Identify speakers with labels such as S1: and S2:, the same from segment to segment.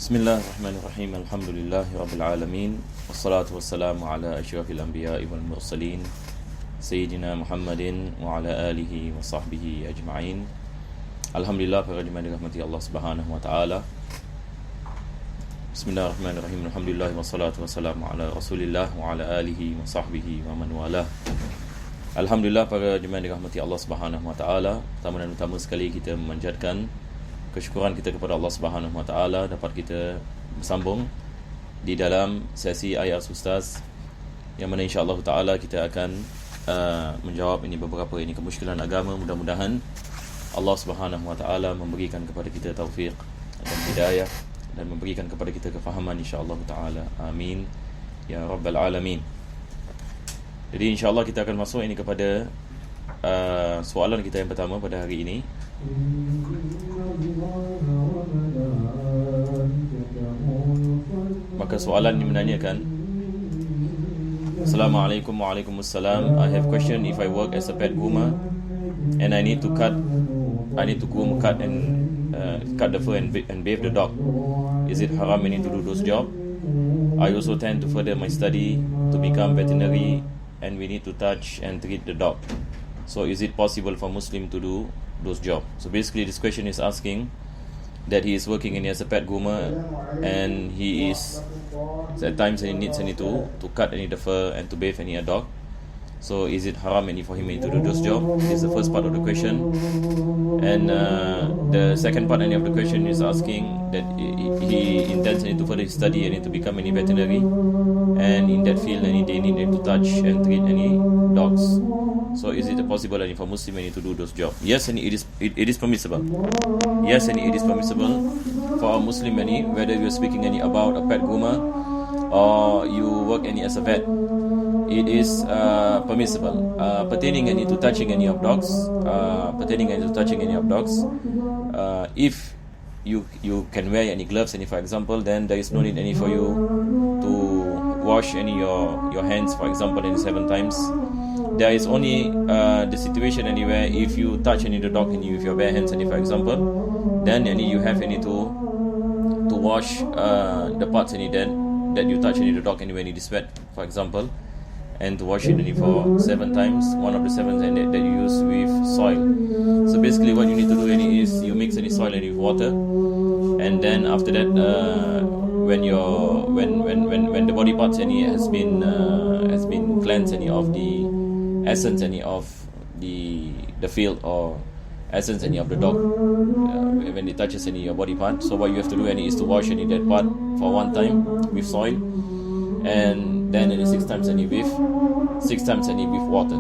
S1: Bismillahirrahmanirrahim. Alhamdulillahi rabbil alamin. Wassalatu wassalamu ala asyrafil anbiya'i wal mursalin Sayyidina Muhammadin wa ala alihi wa sahbihi ajma'in. Alhamdulillah, para jemaah dirahmati Allah Subhanahu wa taala. Bismillahirrahmanirrahim. Alhamdulillah wassalatu wassalamu ala Rasulillah wa ala alihi wa sahbihi wa man walah. Alhamdulillah, para jemaah dirahmati Allah Subhanahu wa taala. Pertama dan utama sekali kita memanjatkan kesyukuran kita kepada Allah Subhanahu wa taala dapat kita bersambung di dalam sesi ayat Ustaz, yang mana insya-Allah taala kita akan menjawab beberapa kemusykilan agama. Mudah-mudahan Allah Subhanahu wa taala memberikan kepada kita taufik dan hidayah dan memberikan kepada kita kefahaman insya-Allah taala. Amin ya rabbal alamin. Jadi insya-Allah kita akan masuk kepada soalan kita yang pertama pada hari ini. Maka soalan ini menanyakan, Assalamualaikum waalaikumsalam. I have question, if I work as a pet groomer and I need to groom, cut the fur and bathe the dog, is it haram to do those job? I also tend to further my study to become veterinary and we need to touch and treat the dog. So is it possible for Muslim to do those jobs? So basically this question is asking that he is working as a pet groomer and he is at times he needs to cut the fur and to bathe a dog. So is it haram for him to do those jobs? This is the first part of the question. And the second part of the question is asking that he intends to further study and to become a veterinary, and in that field they need to touch and treat any dogs. So is it possible for Muslim to do those jobs? Yes, and it is permissible. Yes, and it is permissible for a Muslim whether you are speaking about a pet groomer or you work as a vet. It is permissible. Pertaining to touching any of dogs, if you can wear any gloves, for example, then there is no need for you to wash your hands, for example, 7 times. There is only the situation anywhere if you touch the dog with your bare hands, for example, then you have to wash the parts that you touch the dog when it is wet, for example, and to wash it for 7 times. One of the 7 that you use with soil. So basically what you need to do is you mix any soil with water, and then after that when the body parts has been cleansed of the essence of the field or essence of the dog when it touches your body part. So what you have to do is to wash that part for 1 time with soil, and then 6 times with water.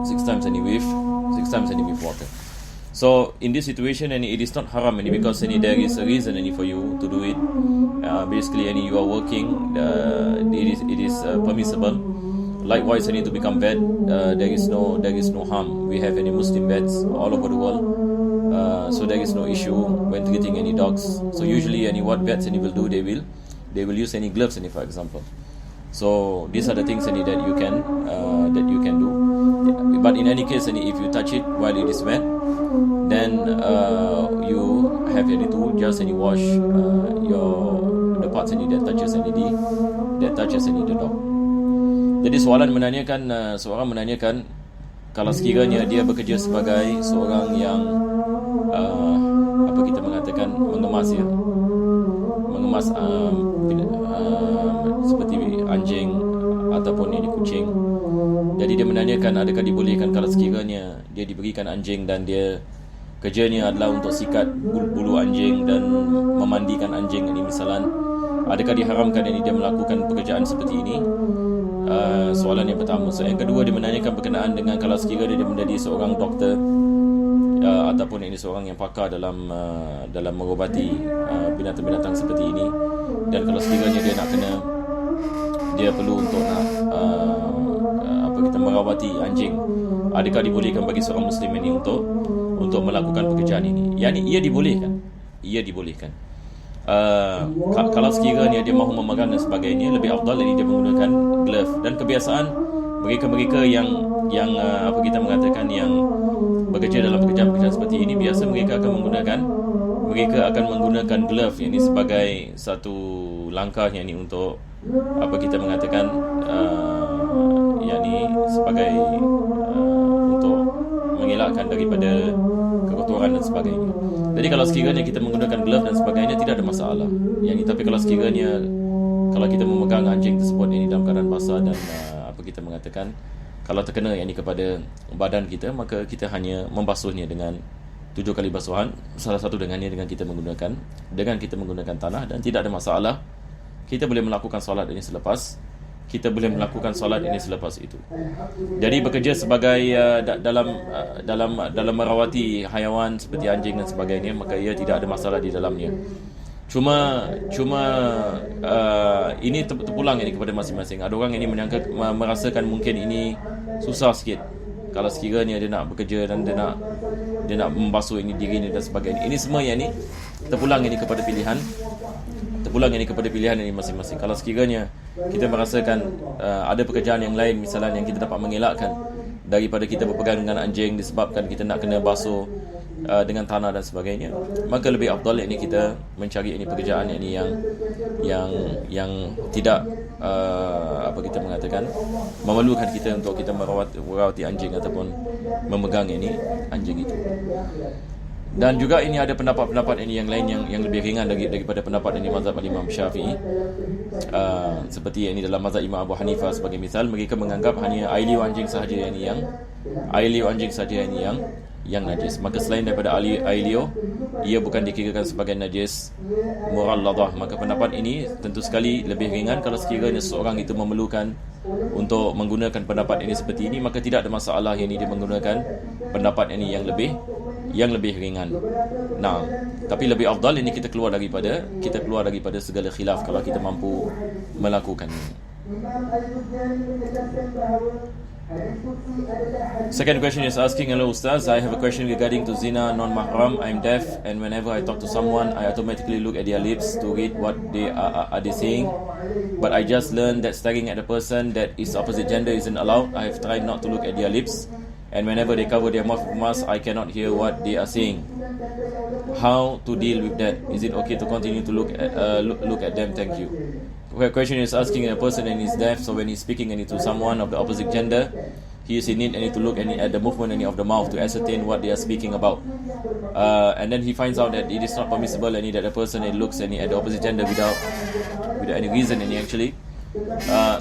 S1: 6 times with water. So in this situation, it is not haram because there is a reason for you to do it. Basically, you are working. It is permissible. Likewise, to become vet. There is no harm. We have Muslim vets all over the world. So there is no issue when treating any dogs. So usually, what vets will do, they will use any gloves, for example. So these are the things that you can do. But in any case, if you touch it while it is wet, then you have to just wash the parts that touches the dog. Jadi seorang menanyakan kalau sekiranya dia bekerja sebagai seorang yang mengemas seperti anjing ataupun kucing. Jadi dia menanyakan adakah dibolehkan kalau sekiranya dia diberikan anjing dan dia kerjanya adalah untuk sikat bulu anjing dan memandikan anjing misalan, adakah diharamkan dia melakukan pekerjaan seperti ini? Soalan yang pertama. So yang kedua, dia menanyakan berkenaan dengan kalau sekiranya dia menjadi seorang doktor ataupun seorang yang pakar dalam mengobati binatang-binatang seperti ini, dan kalau sekiranya dia perlu untuk merawati anjing, adakah dibolehkan bagi seorang Muslim untuk melakukan pekerjaan ini? Ia dibolehkan. Kalau sekiranya dia mahu memegang dan sebagainya, lebih afdal dia menggunakan glove. Dan kebiasaan mereka yang bekerja dalam pekerjaan seperti seperti ini, biasa mereka akan menggunakan glove, yang ini sebagai satu langkah yang ini untuk apa kita mengatakan yang ini sebagai untuk mengelakkan daripada kekotoran dan sebagainya. Jadi kalau sekiranya kita menggunakan glove dan sebagainya, tidak ada masalah. Yang ini, tapi kalau sekiranya kalau kita memegang anjing tersebut ini dalam keadaan basah dan apa kita mengatakan, kalau terkena yang ini kepada badan kita, maka kita hanya membasuhnya dengan 7 kali basuhan, salah satu dengan kita menggunakan tanah, dan tidak ada masalah. Kita boleh melakukan solat ini selepas itu. Jadi bekerja sebagai dalam merawati haiwan seperti anjing dan sebagainya, maka ia tidak ada masalah di dalamnya. Cuma ini terpulang ini kepada masing-masing. Ada orang ini merasakan mungkin ini susah sikit kalau sekiranya dia nak bekerja dan dia nak membasuh ini diri ini dan sebagainya. Ini semua yang ini terpulang ini kepada pilihan ini masing-masing. Kalau sekiranya kita merasakan ada pekerjaan yang lain, misalnya yang kita dapat mengelakkan daripada kita berpegang dengan anjing disebabkan kita nak kena basuh dengan tanah dan sebagainya, maka lebih afdal ini kita mencari ini pekerjaan ini yang tidak apa kita mengatakan memerlukan kita untuk kita merawati anjing ataupun memegang ini anjing itu. Dan juga ini ada pendapat-pendapat ini yang lain yang lebih ringan daripada pendapat ini mazhab Imam Syafi'i. Seperti ini dalam mazhab Imam Abu Hanifah sebagai misal, mereka menganggap hanya ailiu anjing sahaja yang najis. Maka selain daripada ailiu, ia bukan dikirakan sebagai najis mughalladah. Maka pendapat ini tentu sekali lebih ringan. Kalau sekiranya seseorang itu memerlukan untuk menggunakan pendapat ini seperti ini, maka tidak ada masalah yang ini dia menggunakan pendapat ini yang lebih ringan. Nah, tapi lebih afdal ini kita keluar daripada segala khilaf kalau kita mampu melakukannya. Second question is asking, hello Ustaz, I have a question regarding to zina non-mahram. I'm deaf, and whenever I talk to someone, I automatically look at their lips to read what they are they saying. But I just learned that staring at a person that is opposite gender isn't allowed. I have tried not to look at their lips, and whenever they cover their mouth with mask, I cannot hear what they are saying. How to deal with that? Is it okay to continue to look at them? Thank you. The question is asking a person and is deaf, so when he's speaking to someone of the opposite gender, he is in need to look at the movement of the mouth to ascertain what they are speaking about. And then he finds out that it is not permissible that the person looks at the opposite gender without any reason actually.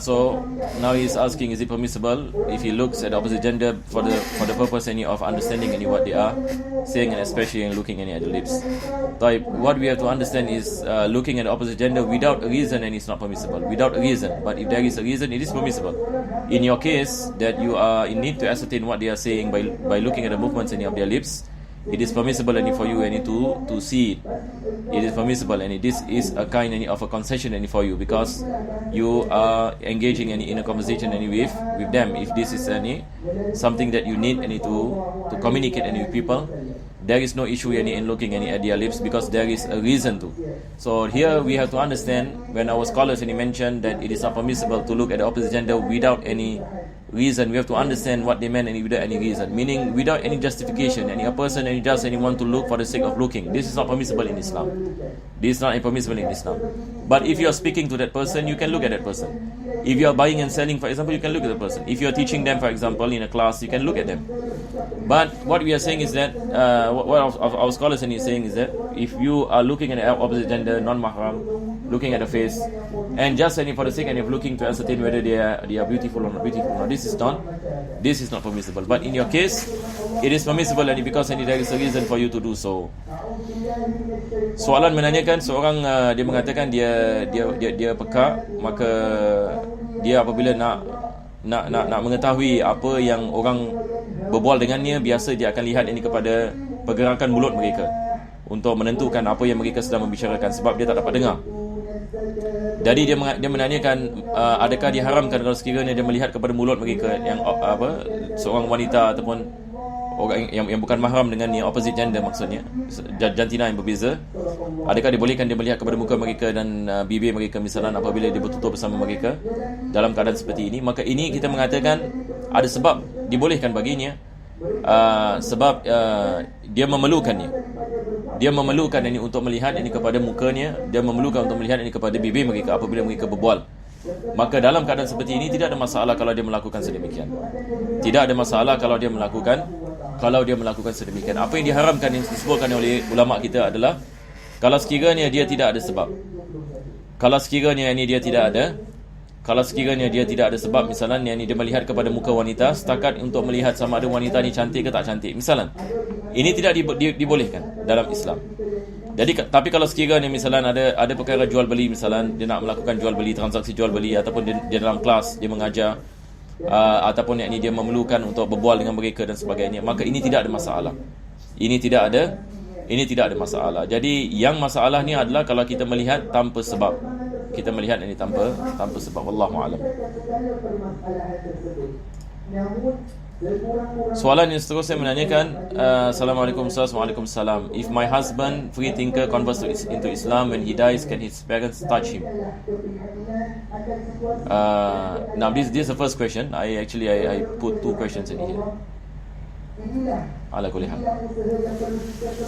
S1: So now he is asking, is it permissible if he looks at the opposite gender for the purpose of understanding what they are saying, and especially looking at the lips. So what we have to understand is looking at the opposite gender without a reason and it's not permissible. Without a reason, but if there is a reason, it is permissible. In your case, that you are in need to ascertain what they are saying by looking at the movements of their lips, it is permissible for you to see it. It is permissible, and this is a kind of a concession for you, because you are engaging in a conversation with them. If this is something that you need to communicate with people, there is no issue in looking at their lips, because there is a reason to. So here we have to understand, when our scholars mentioned that it is not permissible to look at the opposite gender without any reason, we have to understand what they meant without any reason, meaning without any justification. A person just want to look for the sake of looking, this is not permissible in Islam. This is not permissible in Islam. But if you are speaking to that person, you can look at that person. If you are buying and selling, for example, you can look at the person. If you are teaching them, for example, in a class, you can look at them. But what we are saying is that what our scholars are saying is that if you are looking at the opposite gender, non-mahram, looking at the face, and just for the sake of looking to ascertain whether they are beautiful or not beautiful, now this is not permissible. But in your case, it is permissible, because there is a reason for you to do so. Soalan menanyakan seorang dia mengatakan dia peka, maka dia apabila nak mengetahui apa yang orang berbual dengannya, biasa dia akan lihat kepada pergerakan mulut mereka untuk menentukan apa yang mereka sedang membicarakan, sebab dia tak dapat dengar. Jadi dia menanyakan, adakah diharamkan kalau sekiranya dia melihat kepada mulut mereka yang seorang wanita ataupun orang yang bukan mahram dengan yang opposite gender, maksudnya jantina yang berbeza, adakah dibolehkan dia melihat kepada muka mereka dan bibir mereka misalnya apabila dia bertutur bersama mereka dalam keadaan seperti ini? Maka ini kita mengatakan ada sebab dibolehkan baginya, sebab dia memerlukannya. Dia memerlukan ini untuk melihat ini kepada mukanya, dia memerlukan untuk melihat ini kepada bibir mereka apabila mereka berbual. Maka dalam keadaan seperti ini tidak ada masalah kalau dia melakukan sedemikian. Tidak ada masalah kalau dia melakukan sedemikian. Apa yang diharamkan yang disebutkan oleh ulama kita adalah kalau sekiranya dia tidak ada sebab. Kalau sekiranya dia tidak ada sebab, misalnya dia melihat kepada muka wanita setakat untuk melihat sama ada wanita ni cantik ke tak cantik, misalnya, ini tidak dibolehkan dalam Islam. Jadi, tapi kalau sekiranya misalnya ada perkara jual beli, misalnya dia nak melakukan jual beli, transaksi jual beli, ataupun dia dalam kelas dia mengajar, ataupun dia memerlukan untuk berbual dengan mereka dan sebagainya, maka ini tidak ada masalah. Ini tidak ada masalah. Jadi yang masalah ni adalah kalau kita melihat tanpa sebab. Kita melihat ini tanpa sebab. Wallahu a'lam. Soalan yang seterusnya menanyakan, Assalamualaikum Ustaz. Waalaikumsalam. If my husband, free thinker, converts into Islam, when he dies, can his parents touch him? Now this is the first question. I put two questions in here. Ala kulli hal.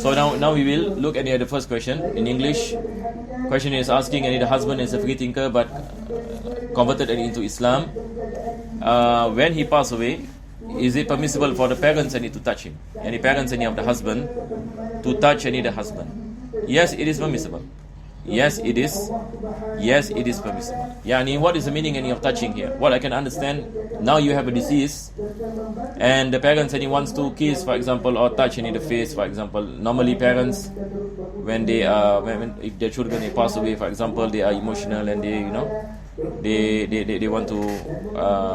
S1: So now we will look at the first question in English. Question is asking, the husband is a free thinker but converted into Islam. When he passed away, is it permissible for the parents to touch him? Any parents of the husband to touch the husband? Yes, it is permissible. Yes, it is permissible. Yani, what is the meaning of touching here? What I can understand, now you have a disease, and the parents wants to kiss, for example, or touch the face, for example. Normally, parents, when if their children pass away, for example, they are emotional and they want to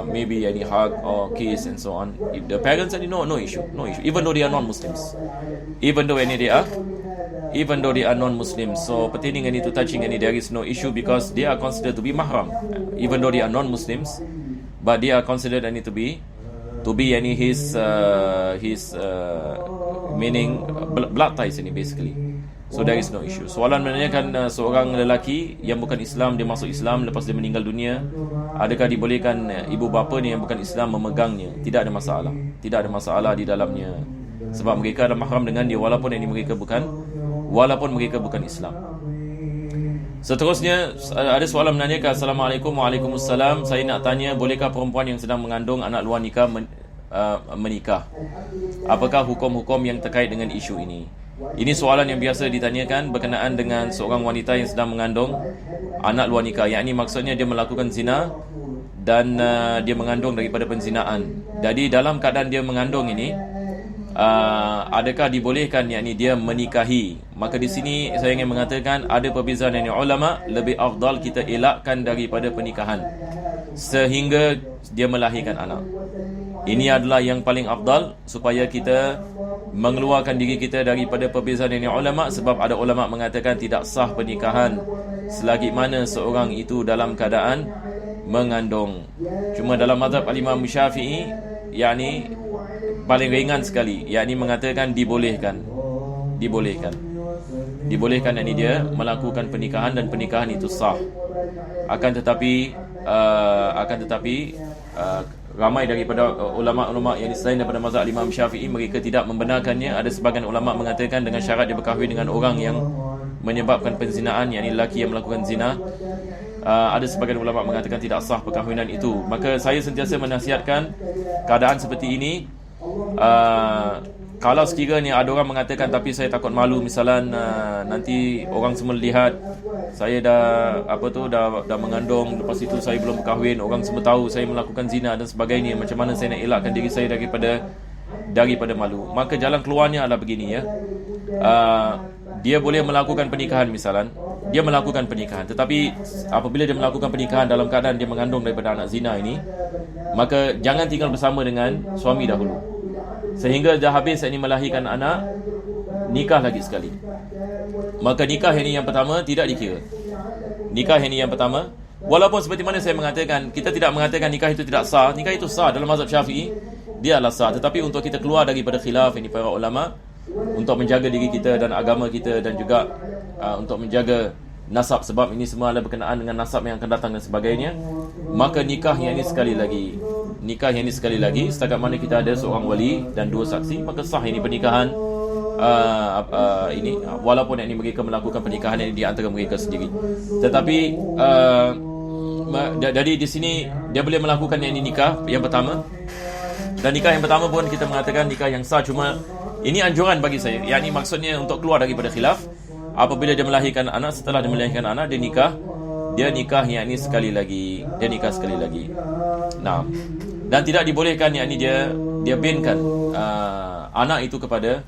S1: maybe any hug or kiss and so on. If the parents no issue, even though they are non-Muslims, even though they are non-Muslims. So pertaining to touching there is no issue because they are considered to be mahram, even though they are non-Muslims, but they are considered to be his meaning blood ties basically. So there is no issue. Soalan menanyakan seorang lelaki yang bukan Islam, dia masuk Islam lepas dia meninggal dunia, adakah dibolehkan ibu bapa ni yang bukan Islam memegangnya? Tidak ada masalah di dalamnya, sebab mereka ada mahram dengan dia walaupun mereka bukan Islam. Seterusnya ada soalan menanyakan, Assalamualaikum. Waalaikumsalam. Saya nak tanya, bolehkah perempuan yang sedang mengandung anak luar nikah menikah? Apakah hukum-hukum yang terkait dengan isu ini? Ini soalan yang biasa ditanyakan berkenaan dengan seorang wanita yang sedang mengandung anak luar nikah. Yang ini maksudnya dia melakukan zina dan dia mengandung daripada penzinaan. Jadi dalam keadaan dia mengandung ini, adakah dibolehkan dia menikahi? Maka di sini saya ingin mengatakan ada perbezaan ulama, lebih afdal kita elakkan daripada pernikahan sehingga dia melahirkan anak. Ini adalah yang paling afdal supaya kita mengeluarkan diri kita daripada perbezaan ulama, sebab ada ulama mengatakan tidak sah pernikahan selagi mana seorang itu dalam keadaan mengandung. Cuma dalam mazhab Imam Syafi'i paling ringan sekali, mengatakan dibolehkan dia melakukan pernikahan dan pernikahan itu sah. Akan tetapi ramai daripada ulama-ulama yang selain daripada mazhab Imam Syafi'i, mereka tidak membenarkannya. Ada sebagian ulama mengatakan dengan syarat dia berkahwin dengan orang yang menyebabkan penzinaan, lelaki yang melakukan zina. Ada sebagian ulama mengatakan tidak sah perkahwinan itu. Maka saya sentiasa menasihatkan keadaan seperti ini, kalau sekiranya ada orang mengatakan tapi saya takut malu, misalnya nanti orang semua lihat saya dah mengandung, lepas itu saya belum berkahwin, orang semua tahu saya melakukan zina dan sebagainya, macam mana saya nak elakkan diri saya daripada malu? Maka jalan keluarnya adalah begini, dia boleh melakukan pernikahan, misalnya dia melakukan pernikahan, tetapi apabila dia melakukan pernikahan dalam keadaan dia mengandung daripada anak zina ini, maka jangan tinggal bersama dengan suami dahulu sehingga dah habis melahirkan anak, nikah lagi sekali. Maka nikah ini yang pertama tidak dikira. Nikah ini yang pertama, walaupun seperti mana saya mengatakan, kita tidak mengatakan nikah itu tidak sah. Nikah itu sah dalam mazhab Syafi'i, dia adalah sah. Tetapi untuk kita keluar daripada khilaf ini para ulama, untuk menjaga diri kita dan agama kita, dan juga untuk menjaga nasab, sebab ini semua adalah berkenaan dengan nasab yang akan datang dan sebagainya, maka nikah yang ini sekali lagi, setakat mana kita ada seorang wali dan dua saksi, maka sah ini pernikahan ini, walaupun yang ini mereka melakukan pernikahan ini di antara mereka sendiri. Tetapi dari di sini dia boleh melakukan yang ini nikah yang pertama. Dan nikah yang pertama pun kita mengatakan nikah yang sah, cuma ini anjuran bagi saya. Yang ini maksudnya untuk keluar daripada khilaf. Apabila dia melahirkan anak, setelah dia melahirkan anak, dia nikah yang ini sekali lagi. Dia nikah sekali lagi. Nah, dan tidak dibolehkan yang ini dia binkan anak itu kepada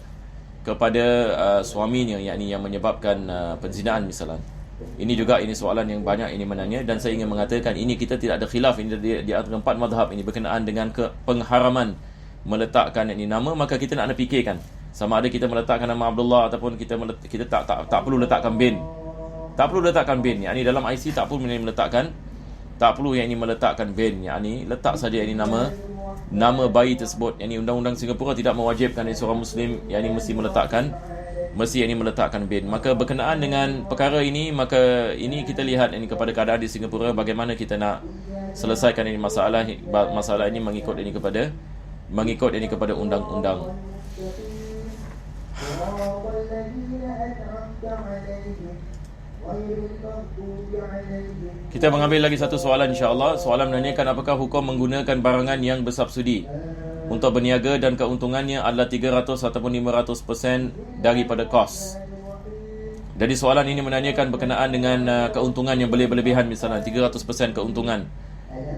S1: suaminya, yang ini yang menyebabkan penzinaan misalnya. Ini juga soalan yang banyak ini menanya, dan saya ingin mengatakan ini kita tidak ada khilaf ini di antara 4 mazhab ini berkenaan dengan pengharaman meletakkan ini nama. Maka kita nak fikirkan sama ada kita meletakkan nama Abdullah ataupun kita tak perlu letakkan bin. Tak perlu letakkan bin. Yang ini dalam IC tak perlu meletakkan bin. Yang ini letak saja ini nama bayi tersebut. Yang ini undang-undang Singapura tidak mewajibkan seorang muslim yang ini mesti meletakkan bin. Maka berkenaan dengan perkara ini, maka ini kita lihat ini kepada keadaan di Singapura, bagaimana kita nak selesaikan ini masalah ini mengikut ini kepada undang-undang. Kita mengambil lagi satu soalan insya-Allah. Soalan menanyakan apakah hukum menggunakan barangan yang bersubsidi untuk berniaga dan keuntungannya adalah 300 ataupun 500% daripada kos. Jadi soalan ini menanyakan berkenaan dengan keuntungan yang berlebihan, misalnya 300% keuntungan.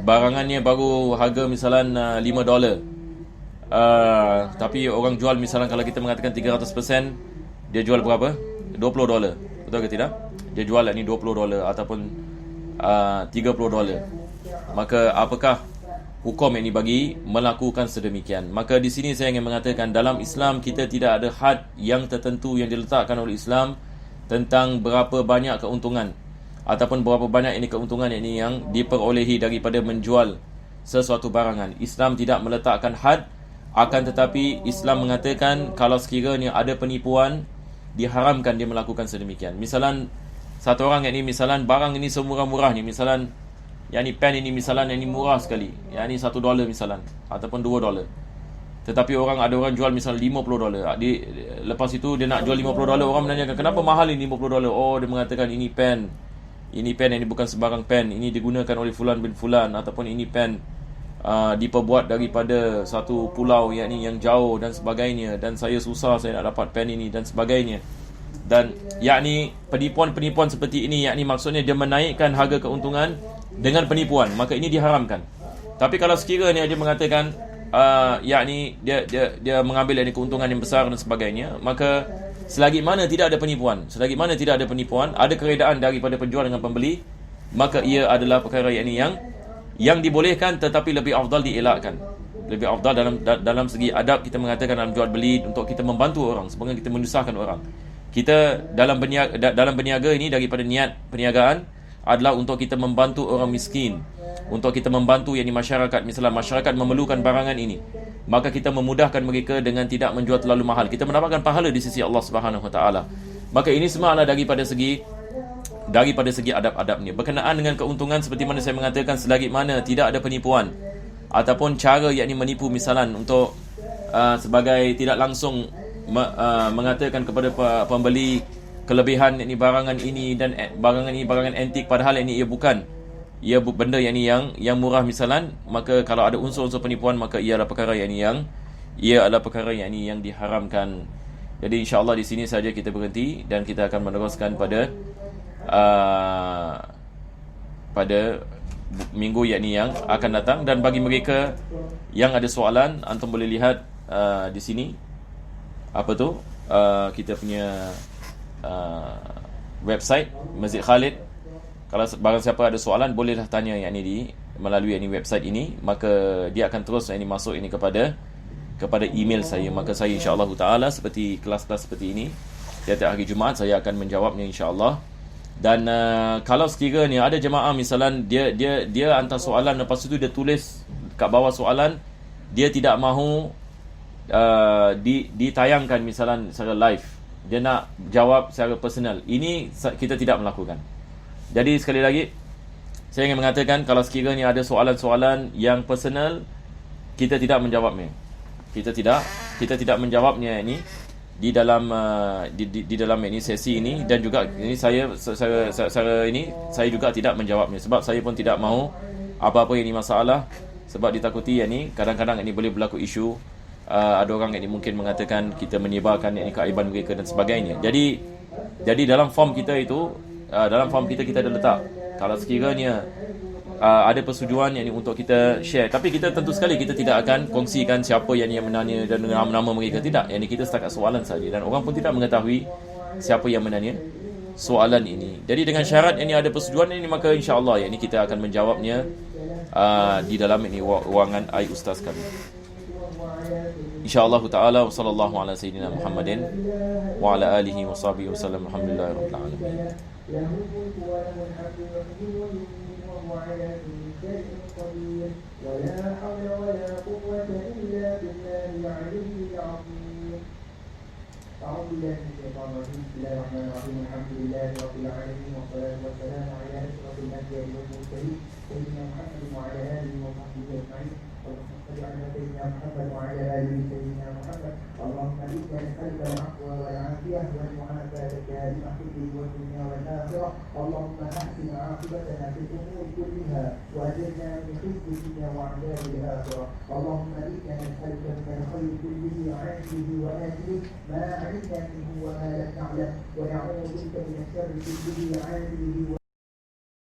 S1: Barangannya baru harga misalnya $5. Tapi orang jual misalnya, kalau kita mengatakan 300%, dia jual berapa? $20. Betul ke tidak? Dia jual ni $20 ataupun $30. Maka apakah hukum yang bagi melakukan sedemikian? Maka di sini saya ingin mengatakan, dalam Islam kita tidak ada had yang tertentu yang diletakkan oleh Islam tentang berapa banyak keuntungan ataupun berapa banyak ini keuntungan ini yang diperolehi daripada menjual sesuatu barangan. Islam tidak meletakkan had, akan tetapi Islam mengatakan kalau sekiranya ada penipuan, diharamkan dia melakukan sedemikian. Misalan satu orang yang ini, misalan barang ini semurah-murahnya, misalan yang ni pen ini misalan yang ni murah sekali, yang ni $1 misalan ataupun $2. Tetapi ada orang jual misal $50. Lepas itu dia nak jual $50, orang menanyakan kenapa mahal ini $50? Oh, dia mengatakan ini pen yang ini bukan sebarang pen, ini digunakan oleh fulan bin fulan, ataupun ini pen diperbuat daripada satu pulau yang jauh dan sebagainya, dan saya susah saya nak dapat pen ini dan sebagainya. Dan yakni penipuan seperti ini, yakni maksudnya dia menaikkan harga keuntungan dengan penipuan, maka ini diharamkan. Tapi kalau sekiranya dia mengatakan yakni dia mengambil yakni keuntungan yang besar dan sebagainya, maka selagi mana tidak ada penipuan, ada keredaan daripada penjual dengan pembeli, maka ia adalah perkara yang dibolehkan, tetapi lebih afdal dielakkan. Lebih afdal dalam segi adab, kita mengatakan dalam jual beli untuk kita membantu orang, sebenarnya kita menyusahkan orang. Kita dalam berniaga ini, daripada niat perniagaan adalah untuk kita membantu orang miskin, untuk kita membantu yakni masyarakat. Misalnya masyarakat memerlukan barangan ini, maka kita memudahkan mereka dengan tidak menjual terlalu mahal. Kita mendapatkan pahala di sisi Allah Subhanahu Wa Taala. Maka ini semua adalah daripada segi adab-adabnya. Berkenaan dengan keuntungan, seperti mana saya mengatakan, selagi mana tidak ada penipuan ataupun cara yakni menipu, misalan untuk sebagai tidak langsung mengatakan kepada pembeli kelebihan yakni barangan ini dan barangan antik, padahal ini ia benda yang murah misalan, maka kalau ada unsur-unsur penipuan, maka ia adalah perkara yang diharamkan. Jadi insya-Allah di sini saja kita berhenti, dan kita akan meneruskan pada minggu yakni yang akan datang. Dan bagi mereka yang ada soalan, antum boleh lihat di sini kita punya website Masjid Khalid. Kalau barang siapa ada soalan, bolehlah tanya yakni melalui website ini, maka dia akan terus masuk kepada email saya. Maka saya insya-Allah taala, seperti kelas-kelas seperti ini, tiap-tiap hari Jumaat saya akan menjawabnya insya-Allah. Dan kalau sekiranya ada jemaah misalan dia hantar soalan, lepas itu dia tulis kat bawah soalan, dia tidak mahu ditayangkan misalan secara live, dia nak jawab secara personal, ini kita tidak melakukan. Jadi sekali lagi saya ingin mengatakan, kalau sekiranya ada soalan-soalan yang personal, kita tidak menjawabnya. Kita tidak menjawabnya ini di dalam di dalam ini sesi ini, dan juga ini saya juga tidak menjawabnya sebab saya pun tidak mahu apa-apa ini masalah, sebab ditakuti ini kadang-kadang ini boleh berlaku isu, ada orang ini mungkin mengatakan kita menyebarkan ini keaiban mereka dan sebagainya. Jadi dalam form kita itu, dalam form kita ada letak kalau sekiranya ada persetujuan yang untuk kita share, tapi kita tentu sekali kita tidak akan kongsikan siapa yang menanya dan nama mereka, tidak. Yang kita setakat soalan saja, dan orang pun tidak mengetahui siapa yang menanya soalan ini. Jadi dengan syarat ini ada persetujuan ini, maka insya-Allah ini kita akan menjawabnya di dalam ini ruangan ai ustaz kami. InsyaAllah ta'ala. Wa sallallahu ala sayyidina Muhammadin wa ala alihi wa sahbihi wa sallam. Alhamdulillahirabbil alamin. وعلى كل شيء قدير ولا حول ولا قوة إلا بالله العلي العظيم. أعوذ بالله من الشيطان الرجيم. بسم الله الرحمن الرحيم. الحمد لله رب العالمين والصلاة والسلام على أشرف الأنبياء والمرسلين سيدنا محمد وعلى آله وصحبه أجمعين. اللهم صل على سيدنا محمد وعلى آله سيدنا محمد. اللهم إنا نسألك العفو والعافية والمعافاة الدائمة في الدين والدنيا والآخرة. اللهم أحسن عاقبتنا في الأمور كلها وأجرنا من خزي الدنيا وعذاب الآخرة. اللهم إنا نسألك من الخير كله عاجله وآجله ما علمنا منه وما لم نعلم، ونعوذ بك من الشر كله عاجله